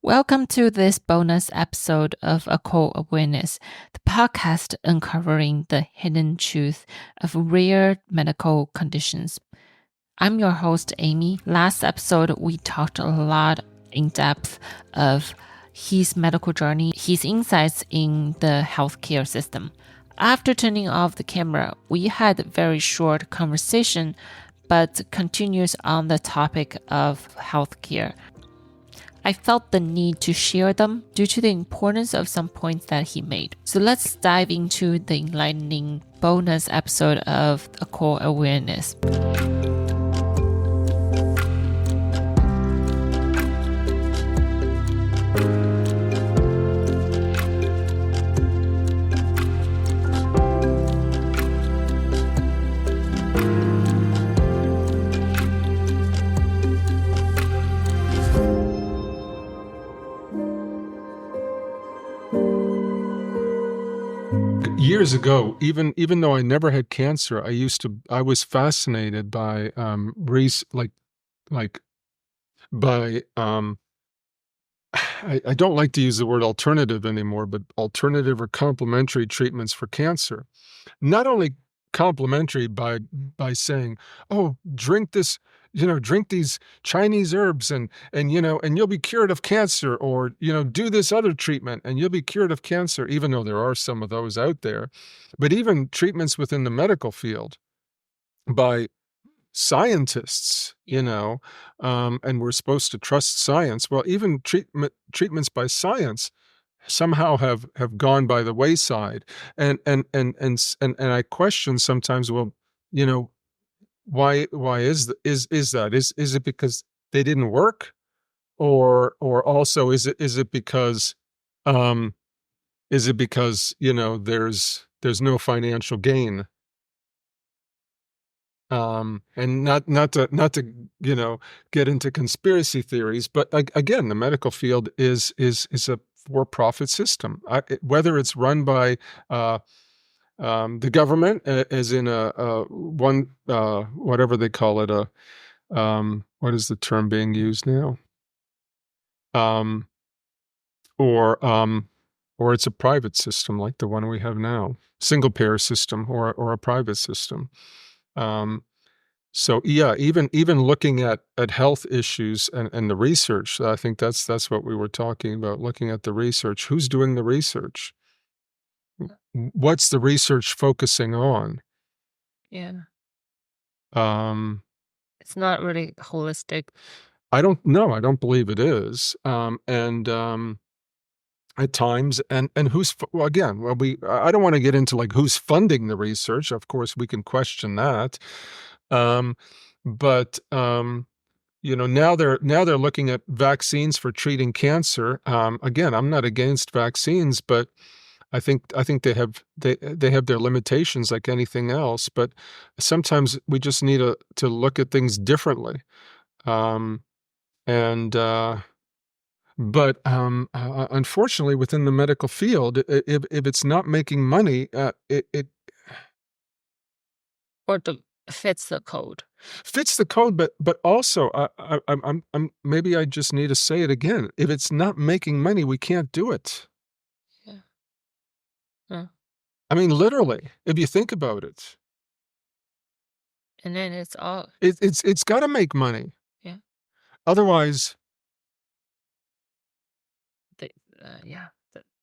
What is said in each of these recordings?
Welcome to this bonus episode of Occult Awareness, the podcast uncovering the hidden truth of rare medical conditions. I'm your host, Amy. Last episode, we talked a lot in depth of his medical journey, his insights in the healthcare system. After turning off the camera, we had a very short conversation, but continues on the topic of healthcare. I felt the need to share them due to the importance of some points that he made. So let's dive into the enlightening bonus episode of Occult Awareness. Years ago, even though I never had cancer, I was fascinated by I don't like to use the word alternative anymore, but alternative or complementary treatments for cancer. Not only complementary by saying, "Oh, drink this, drink these Chinese herbs and you'll be cured of cancer," or do this other treatment and you'll be cured of cancer, even though there are some of those out there. But even treatments within the medical field by scientists, and we're supposed to trust science. Well, even treatments by science somehow have gone by the wayside, and I question sometimes. Well, why is that? Is it because they didn't work, or also is it because there's no financial gain? And not to get into conspiracy theories, but again, the medical field is a for-profit system. Whether it's run by the government, as in whatever they call it, what is the term being used now? Or it's a private system like the one we have now, single payer system, or a private system. So yeah, even looking at health issues and the research, I think that's what we were talking about, looking at the research. Who's doing the research? What's the research focusing on? Yeah. Um, It's not really holistic. I don't know. I don't believe it is. At times, and who's, well, again, I don't want to get into like who's funding the research. Of course, we can question that. But now they're looking at vaccines for treating cancer. Again, I'm not against vaccines, but I think they have their limitations like anything else. But sometimes we just need to look at things differently. But unfortunately, within the medical field, if it's not making money, it Or fits the code. Fits the code, but also, I'm maybe I just need to say it again. If it's not making money, we can't do it. Yeah. Huh. I mean, literally, if you think about it. And then it's all. It's got to make money. Yeah. Otherwise, yeah.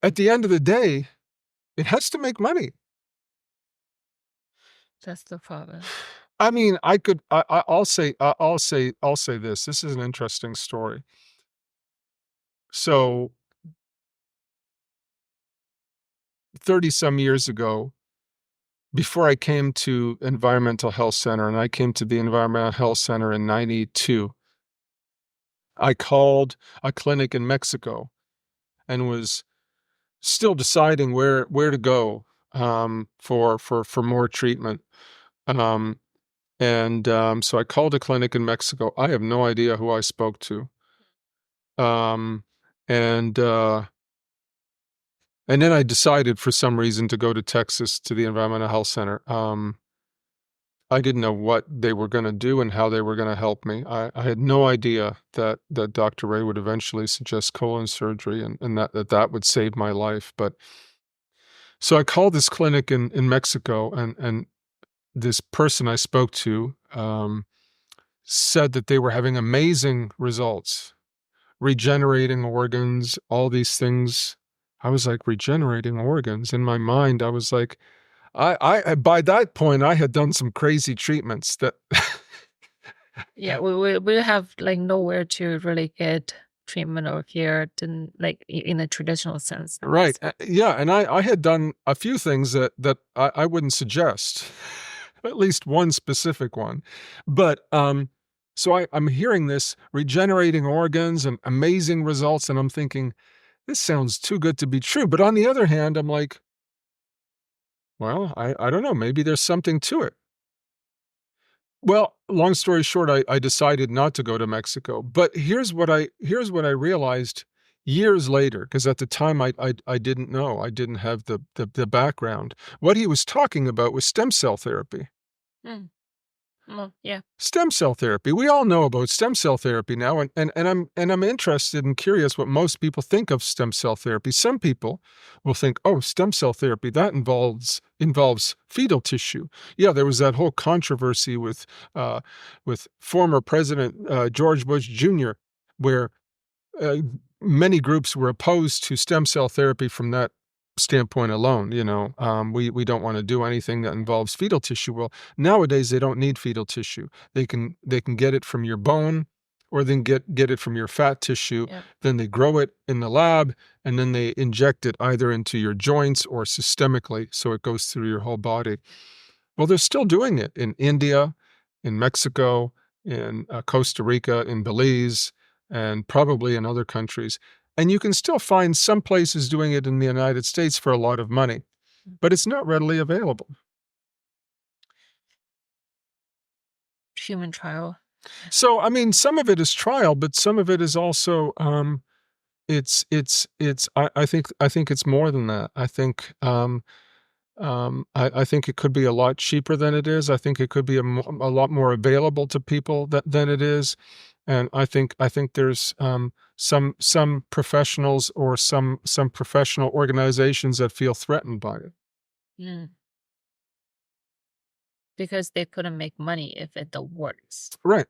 At the end of the day, it has to make money. That's the problem. I mean, I'll say this. This is an interesting story. So 30 some years ago, before I came to Environmental Health Center, and I came to the Environmental Health Center in 92, I called a clinic in Mexico and was still deciding where to go for more treatment. So I called a clinic in Mexico. I have no idea who I spoke to. And then I decided for some reason to go to Texas to the Environmental Health Center. I didn't know what they were going to do and how they were going to help me. I had no idea that Dr. Ray would eventually suggest colon surgery and that would save my life. But so I called this clinic in Mexico, and this person I spoke to said that they were having amazing results, regenerating organs, all these things. I was like, regenerating organs? In my mind, I was like, I by that point, I had done some crazy treatments that Yeah, we have like nowhere to really get treatment or care than like in a traditional sense. right. Yeah, and I had done a few things that I wouldn't suggest, at least one specific one. But so I'm hearing this regenerating organs and amazing results, and I'm thinking, this sounds too good to be true. But on the other hand, I'm like, well, I don't know, maybe there's something to it. Well, long story short, I decided not to go to Mexico. But here's what I realized years later, because at the time I didn't know. I didn't have the background. What he was talking about was stem cell therapy. Mm. Well, yeah. Stem cell therapy. We all know about stem cell therapy now, and I'm interested and curious what most people think of stem cell therapy. Some people will think, oh, stem cell therapy, that involves fetal tissue. Yeah, there was that whole controversy with former President George Bush Jr., where uh, many groups were opposed to stem cell therapy from that standpoint alone. We don't want to do anything that involves fetal tissue. Well, nowadays they don't need fetal tissue. They can get it from your bone, or then get it from your fat tissue. Yep. Then they grow it in the lab, and then they inject it either into your joints or systemically, so it goes through your whole body. Well, they're still doing it in India, in Mexico, in Costa Rica, in Belize, and probably in other countries. And you can still find some places doing it in the United States for a lot of money, but it's not readily available. Human trial. So, I mean, some of it is trial, but some of it is also, I think it's more than that. I think, I think it could be a lot cheaper than it is. I think it could be a lot more available to people than it is. And I think there's some professionals or some professional organizations that feel threatened by it. Mm. Because they couldn't make money if it works. Right.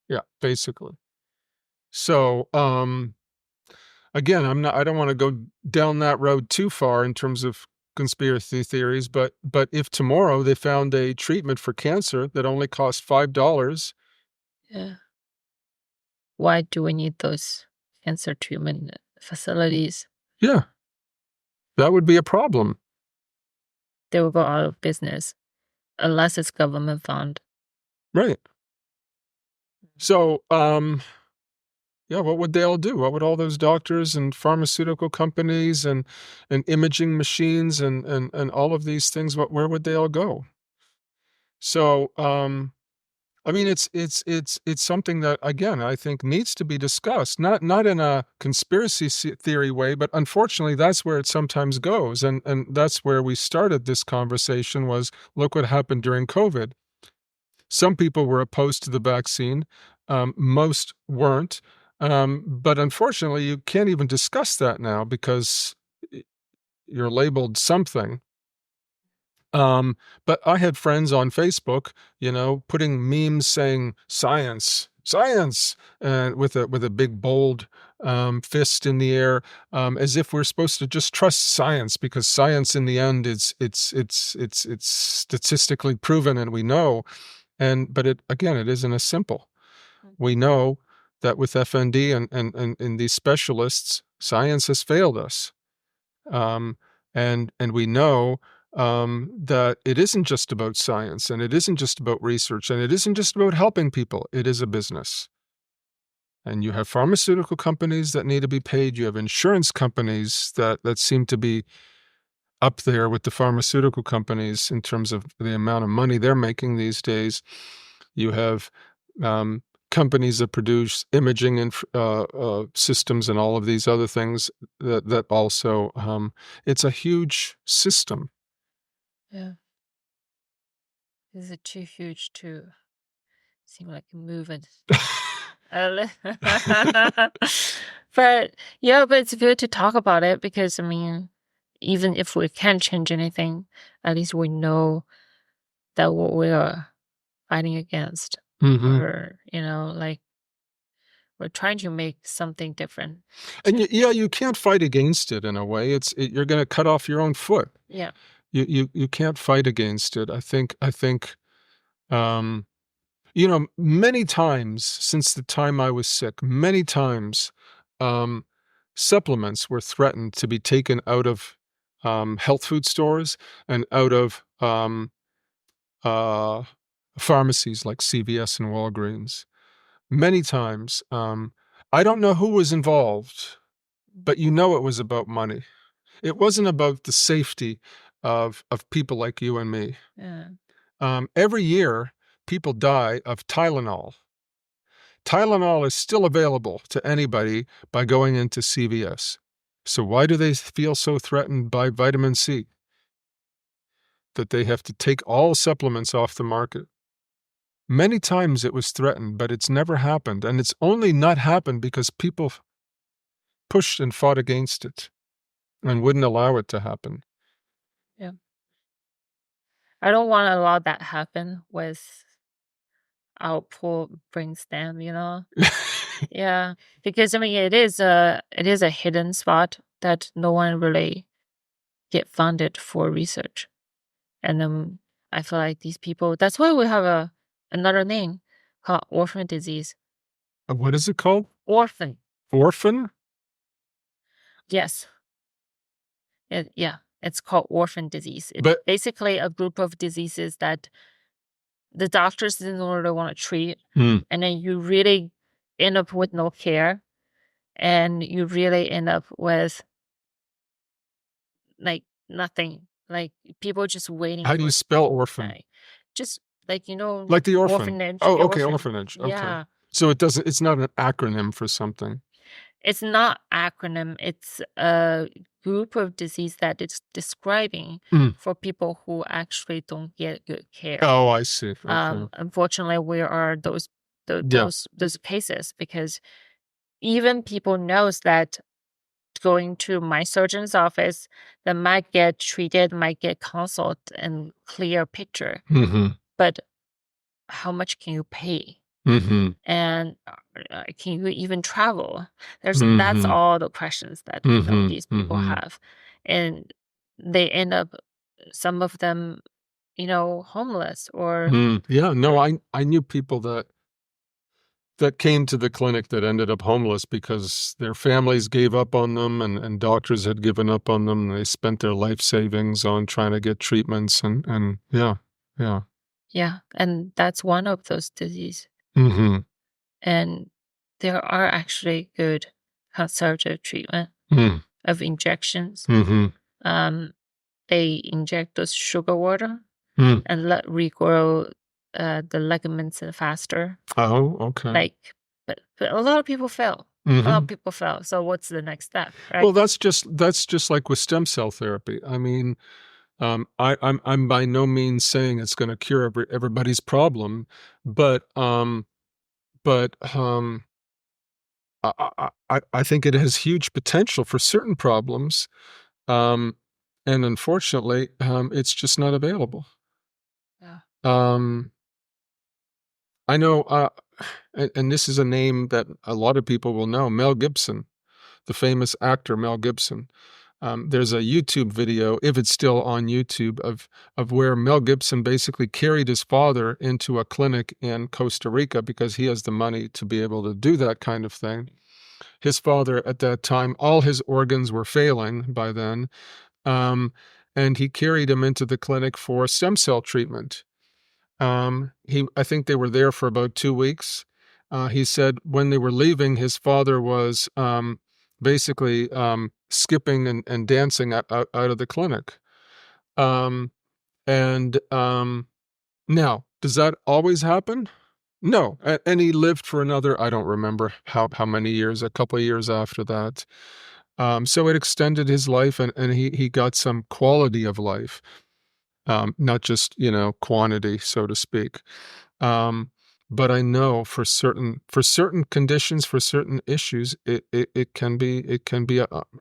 Yeah, basically. So, again, I don't want to go down that road too far in terms of conspiracy theories, but if tomorrow they found a treatment for cancer that only cost $5, yeah. Why do we need those cancer treatment facilities? Yeah, that would be a problem. They will go out of business unless it's government fund. Right. So, yeah, what would they all do? What would all those doctors and pharmaceutical companies and imaging machines and all of these things, where would they all go? So, I mean, it's something that, again, I think needs to be discussed, not in a conspiracy theory way, but unfortunately, that's where it sometimes goes, and that's where we started this conversation. Was, look what happened during COVID. Some people were opposed to the vaccine, most weren't, but unfortunately, you can't even discuss that now because you're labeled something. But I had friends on Facebook, putting memes saying science, science, and with a big bold fist in the air, as if we're supposed to just trust science because science in the end it's statistically proven and we know. But it isn't as simple. We know that with FND and these specialists, science has failed us. And we know that it isn't just about science, and it isn't just about research, and it isn't just about helping people. It is a business. And you have pharmaceutical companies that need to be paid. You have insurance companies that seem to be up there with the pharmaceutical companies in terms of the amount of money they're making these days. You have companies that produce imaging systems and all of these other things that also, it's a huge system. Yeah. Is it too huge to seem like moving? But yeah, but it's good to talk about it because I mean, even if we can't change anything, at least we know that what we are fighting against, or like we're trying to make something different. And you can't fight against it in a way. You're going to cut off your own foot. Yeah. You can't fight against it. I think many times since the time I was sick, many times supplements were threatened to be taken out of health food stores and out of pharmacies like CVS and Walgreens. Many times. I don't know who was involved, but it was about money. It wasn't about the safety of people like you and me. Yeah. Every year, people die of Tylenol. Tylenol is still available to anybody by going into CVS. So why do they feel so threatened by vitamin C? That they have to take all supplements off the market. Many times it was threatened, but it's never happened. And it's only not happened because people pushed and fought against it and wouldn't allow it to happen. Yeah. I don't want to allow that happen with our poor brainstem, Yeah, because I mean it is a hidden spot that no one really get funded for research, and I feel like these people. That's why we have another name called orphan disease. What is it called? Orphan. Orphan? Yes. It's called orphan disease. It's basically a group of diseases that the doctors didn't really want to treat, and then you really end up with no care, and you really end up with like nothing, like people just waiting. How do you spell orphan? Just like the orphan. Orphanage. Oh, okay, orphanage. Okay. Yeah. So it's not an acronym for something. It's not acronym. It's a group of disease that it's describing for people who actually don't get good care. Oh, I see. Okay. Unfortunately, we are those cases, because even people knows that going to my surgeon's office, that might get treated, might get consult and clear picture. But how much can you pay? And can you even travel? That's all the questions that these people have, and they end up, some of them, homeless or. Yeah, no, I knew people that came to the clinic that ended up homeless because their families gave up on them and doctors had given up on them. They spent their life savings on trying to get treatments and yeah. Yeah, and that's one of those diseases. And there are actually good conservative treatment of injections. They inject those sugar water and regrow the ligaments faster. Oh, okay. But a lot of people fail. A lot of people fail. So what's the next step? Right? Well, that's just like with stem cell therapy. I mean, I'm by no means saying it's going to cure everybody's problem, but I think it has huge potential for certain problems, and unfortunately, it's just not available. Yeah. I know, and this is a name that a lot of people will know, Mel Gibson, the famous actor Mel Gibson. There's a YouTube video, if it's still on YouTube, of where Mel Gibson basically carried his father into a clinic in Costa Rica because he has the money to be able to do that kind of thing. His father at that time, all his organs were failing by then, and he carried him into the clinic for stem cell treatment. I think they were there for about 2 weeks. He said when they were leaving, his father was basically skipping and dancing out of the clinic. Now, does that always happen? No. And he lived for another, I don't remember how many years, a couple of years after that. So it extended his life and he got some quality of life. not just, quantity, so to speak. But I know for certain conditions, for certain issues, it can be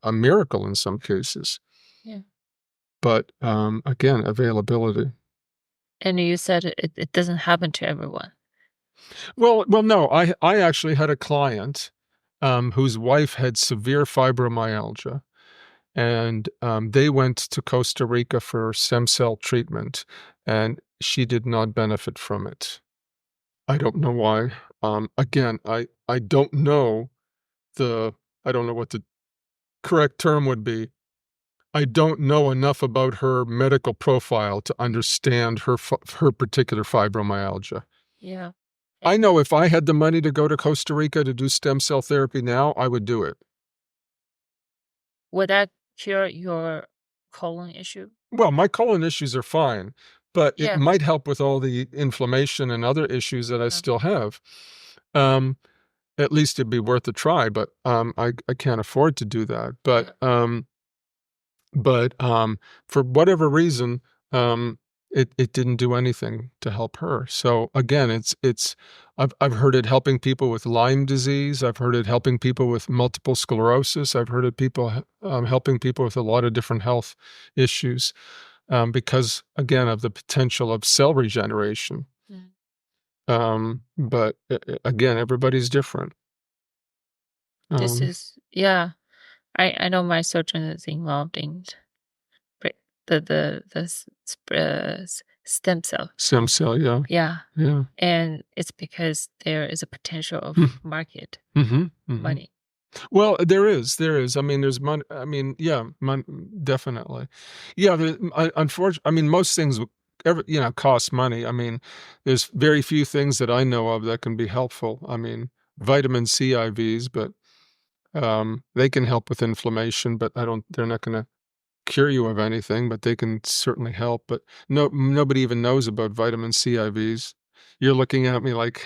a miracle in some cases. Yeah. But again, availability. And you said it doesn't happen to everyone. Well, no. I actually had a client whose wife had severe fibromyalgia, and they went to Costa Rica for stem cell treatment, and she did not benefit from it. I don't know why. Again, I don't know I don't know what the correct term would be. I don't know enough about her medical profile to understand her particular fibromyalgia. Yeah. I know if I had the money to go to Costa Rica to do stem cell therapy now, I would do it. Would that cure your colon issue? Well, my colon issues are fine, but it Yeah. might help with all the inflammation and other issues that I still have. At least it'd be worth a try, but I can't afford to do that. But for whatever reason, it didn't do anything to help her. So again, I've heard it helping people with Lyme disease. I've heard it helping people with multiple sclerosis. I've heard it helping people with a lot of different health issues because again of the potential of cell regeneration. But again, everybody's different. This is I know my surgeon is involved in the stem cell. Stem cell, yeah. Yeah. And it's because there is a potential of market money. Well, there is. I mean, there's money. I mean, yeah, definitely. Yeah, unfortunately, I mean, most things cost money. I mean, there's very few things that I know of that can be helpful. I mean, vitamin C IVs, but they can help with inflammation, but they're not going to cure you of anything, but they can certainly help. But nobody even knows about vitamin C IVs. You're looking at me like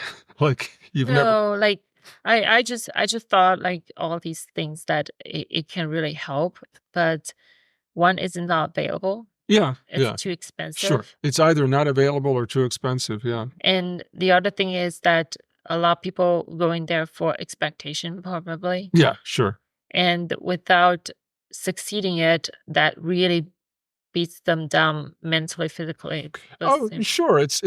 you've never. Like I just thought like all these things that it can really help, but one is not available. Yeah, It's too expensive. Sure. It's either not available or too expensive, yeah. And the other thing is that a lot of people going there for expectation, probably. Yeah, sure. And without succeeding it, that really beats them down mentally, physically. Oh, sure. It's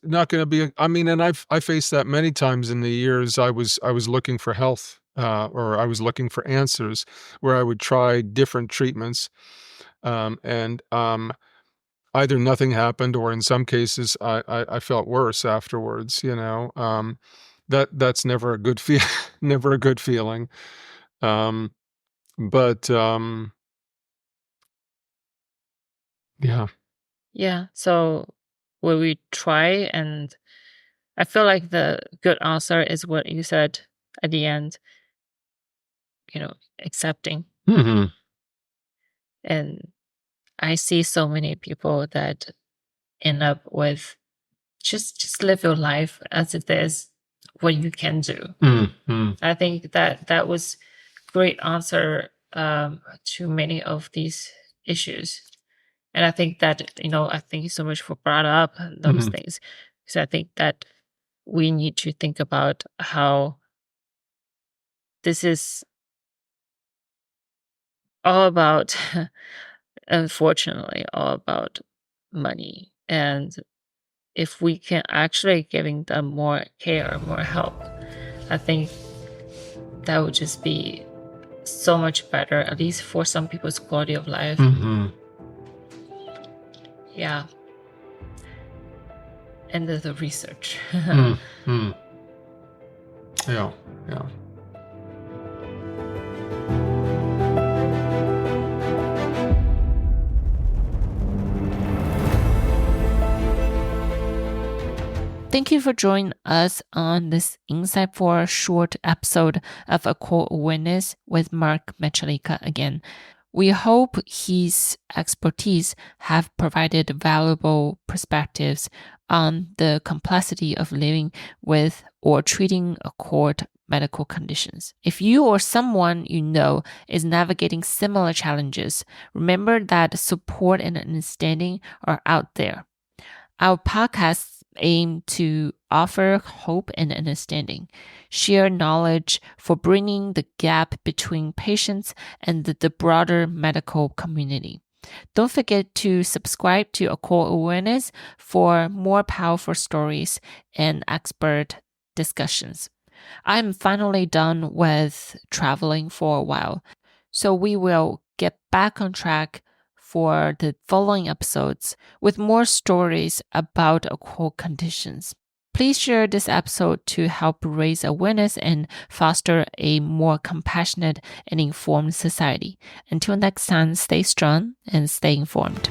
not going to be. I mean, and I faced that many times in the years I was looking for health, or I was looking for answers, where I would try different treatments, and either nothing happened, or in some cases I felt worse afterwards. That's never a good never a good feeling. But yeah. Yeah. So will we try? And I feel like the good answer is what you said at the end, accepting. And I see so many people that end up with just live your life as if there's what you can do. I think that was great answer to many of these issues. And I think that, I thank you so much for brought up those things. So I think that we need to think about how this is all about, unfortunately, all about money. And if we can actually giving them more care, more help, I think that would just be so much better, at least for some people's quality of life. Yeah. And the research. Yeah. Thank you for joining us on this insightful short episode of Occult Awareness with Mark Michalika again. We hope his expertise have provided valuable perspectives on the complexity of living with or treating occult medical conditions. If you or someone you know is navigating similar challenges, remember that support and understanding are out there. Our podcasts aim to offer hope and understanding, share knowledge for bridging the gap between patients and the broader medical community. Don't forget to subscribe to Occult Awareness for more powerful stories and expert discussions. I'm finally done with traveling for a while, so we will get back on track for the following episodes with more stories about occult conditions. Please share this episode to help raise awareness and foster a more compassionate and informed society. Until next time, stay strong and stay informed.